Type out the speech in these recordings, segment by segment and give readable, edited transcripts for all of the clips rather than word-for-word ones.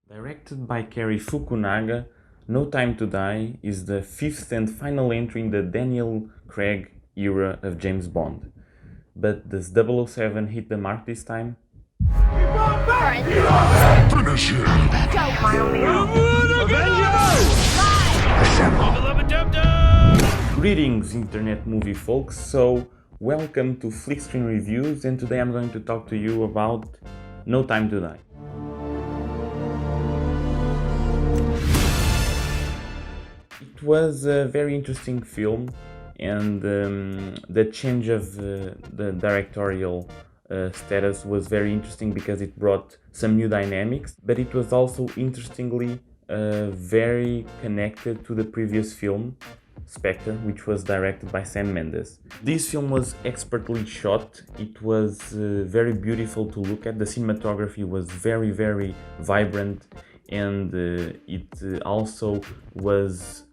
Directed by Cary Fukunaga, No Time to Die is the fifth and final entry in the Daniel Craig era of James Bond. But does 007 hit the mark this time? Finish him! Greetings, internet movie folks. So, welcome to Flick Screen Reviews, and today I'm going to talk to you about No Time to Die. It was a very interesting film, and the change of the directorial status was very interesting because it brought some new dynamics, but it was also interestingly very connected to the previous film, Spectre, which was directed by Sam Mendes. This film was expertly shot. It was very beautiful to look at. The cinematography was very, very vibrant, and it also was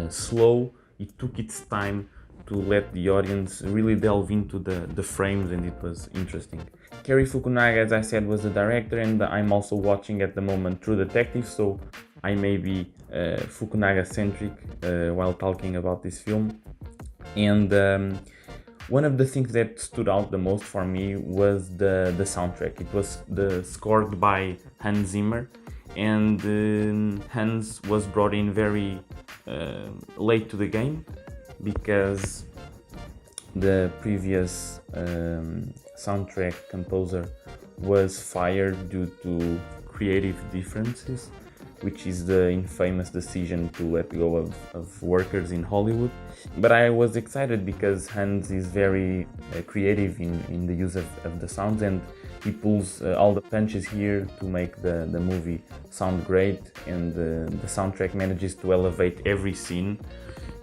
slow. It took its time to let the audience really delve into the frames, and it was interesting. Cary Fukunaga, as I said, was the director, and I'm also watching at the moment True Detective, so I may be Fukunaga-centric while talking about this film. And one of the things that stood out the most for me was the soundtrack. It was scored by Hans Zimmer, and Hans was brought in very late to the game because the previous soundtrack composer was fired due to creative differences, which is the infamous decision to let go of workers in Hollywood. But I was excited because Hans is very creative in the use of the sounds, and he pulls all the punches here to make the movie sound great, and the soundtrack manages to elevate every scene.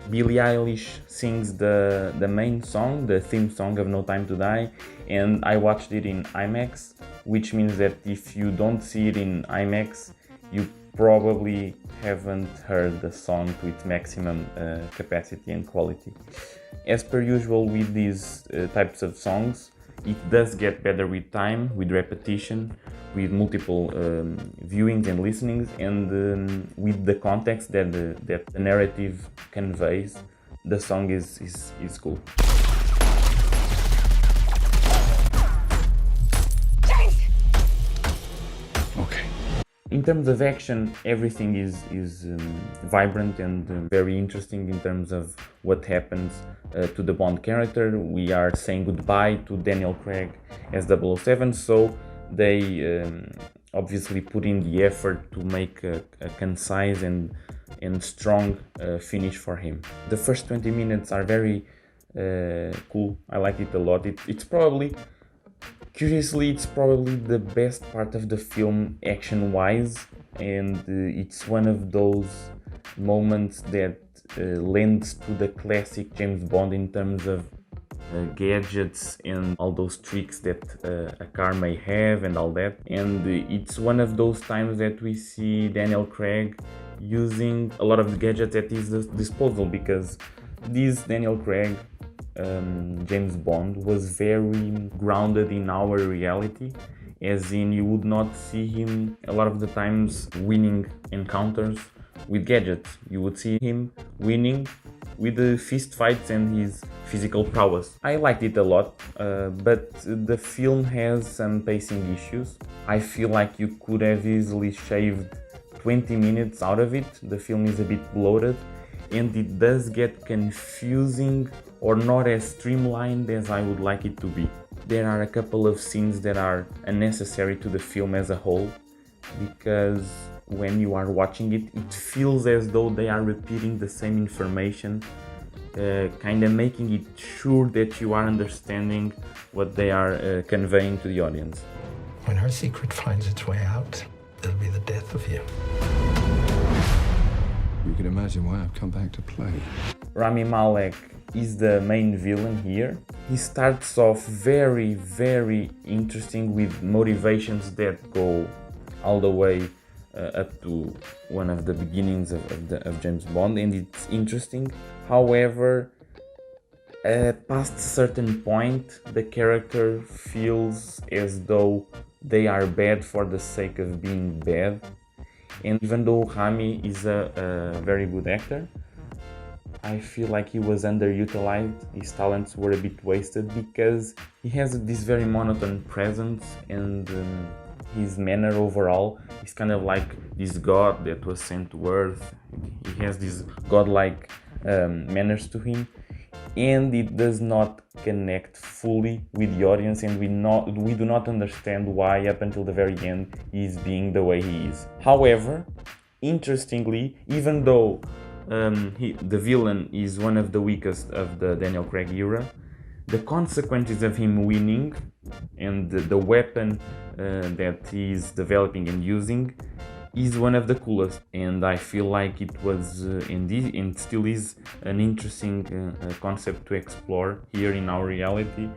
Billie Eilish sings the main song, the theme song of No Time to Die, and I watched it in IMAX, which means that if you don't see it in IMAX, you probably haven't heard the song to its maximum capacity and quality. As per usual with these types of songs, it does get better with time, with repetition, with multiple viewings and listenings, and with the context that the narrative conveys. The song is cool. Okay. In terms of action, everything is vibrant and very interesting in terms of what happens to the Bond character. We are saying goodbye to Daniel Craig as 007, so they obviously put in the effort to make a concise and strong finish for him. The first 20 minutes are very cool. I like it a lot. It's probably, curiously, it's probably the best part of the film action-wise, and it's one of those moments that lends to the classic James Bond in terms of gadgets and all those tricks that a car may have and all that. And it's one of those times that we see Daniel Craig using a lot of the gadgets at his disposal, because this Daniel Craig James Bond was very grounded in our reality, as in you would not see him a lot of the times winning encounters with gadgets. You would see him winning with the fist fights and his physical prowess. I liked it a lot, but the film has some pacing issues. I feel like you could have easily shaved 20 minutes out of it. The film is a bit bloated, and it does get confusing or not as streamlined as I would like it to be. There are a couple of scenes that are unnecessary to the film as a whole, because when you are watching it, it feels as though they are repeating the same information, kind of making it sure that you are understanding what they are conveying to the audience. When her secret finds its way out, it'll be the death of you. You can imagine why I've come back to play. Rami Malek is the main villain here. He starts off very, very interesting with motivations that go all the way up to one of the beginnings of James Bond, and it's interesting. However, past a certain point, the character feels as though they are bad for the sake of being bad. And even though Rami is a very good actor, I feel like he was underutilized. His talents were a bit wasted because he has this very monotone presence, and his manner overall is kind of like this god that was sent to Earth. He has these godlike manners to him, and it does not connect fully with the audience, and we do not understand why up until the very end he is being the way he is. However, interestingly, even though the villain is one of the weakest of the Daniel Craig era, the consequences of him winning and the weapon that he is developing and using is one of the coolest, and I feel like it was and still is an interesting concept to explore here in our reality,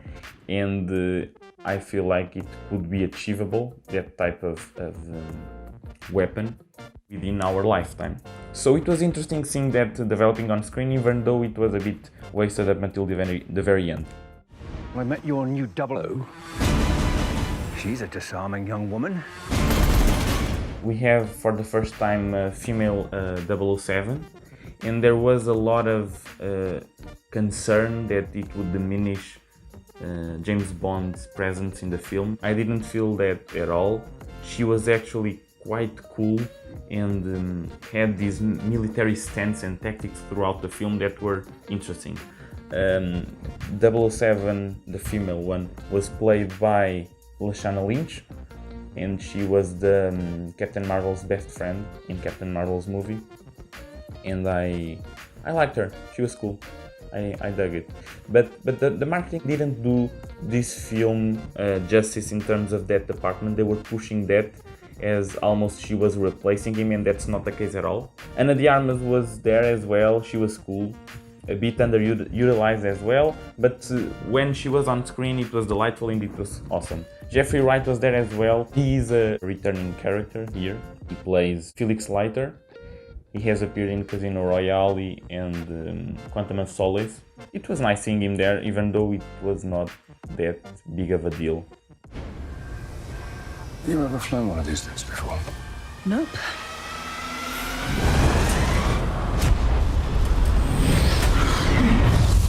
and I feel like it could be achievable, that type of weapon, within our lifetime. So it was interesting seeing that developing on screen, even though it was a bit wasted up until the very end. I met your new 00. She's a disarming young woman. We have for the first time a female 007, and there was a lot of concern that it would diminish James Bond's presence in the film. I didn't feel that at all. She was actually quite cool and had these military stance and tactics throughout the film that were interesting. 007, the female one, was played by Lashana Lynch, and she was the Captain Marvel's best friend in Captain Marvel's movie, and I liked her. She was cool. I dug it. But the marketing didn't do this film justice in terms of that department. They were pushing that as almost she was replacing him, and that's not the case at all. Ana de Armas was there as well. She was cool, a bit underutilized as well, but when she was on screen it was delightful and it was awesome. Jeffrey Wright was there as well. He is a returning character here. He plays Felix Leiter. He has appeared in Casino Royale and Quantum of Solace. It was nice seeing him there, even though it was not that big of a deal. You ever flown one of these things before? Nope.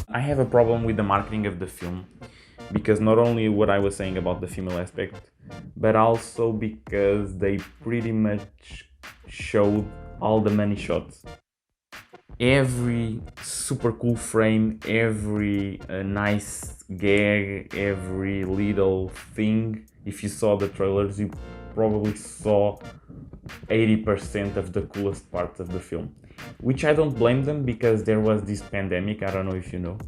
I have a problem with the marketing of the film, because not only what I was saying about the female aspect, but also because they pretty much showed all the money shots. Every super cool frame, every nice gag, every little thing. If you saw the trailers, you probably saw 80% of the coolest parts of the film. Which I don't blame them, because there was this pandemic, I don't know if you know,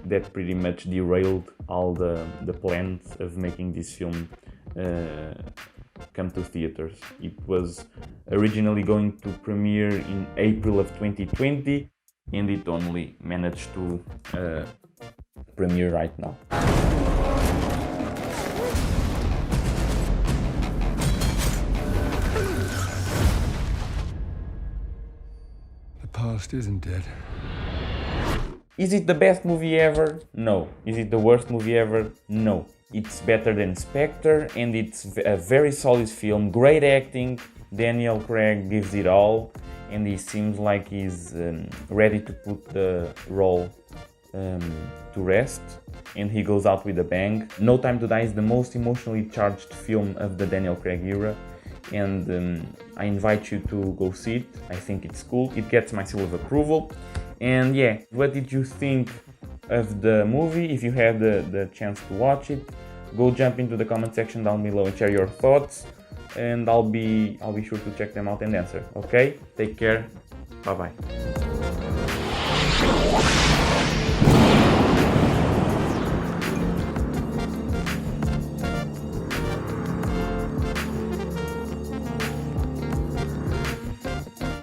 that pretty much derailed all the plans of making this film come to theaters. It was originally going to premiere in April of 2020, and it only managed to premiere right now. The past isn't dead. Is it the best movie ever? No. Is it the worst movie ever? No. It's better than Spectre, and it's a very solid film. Great acting. Daniel Craig gives it all, and he seems like he's ready to put the role to rest, and he goes out with a bang. No Time to Die is the most emotionally charged film of the Daniel Craig era, and I invite you to go see it. I think it's cool. It gets my seal of approval. And yeah, what did you think of the movie? If you had the chance to watch it, go jump into the comment section down below and share your thoughts, and I'll be sure to check them out and answer. Okay? Take care. Bye bye.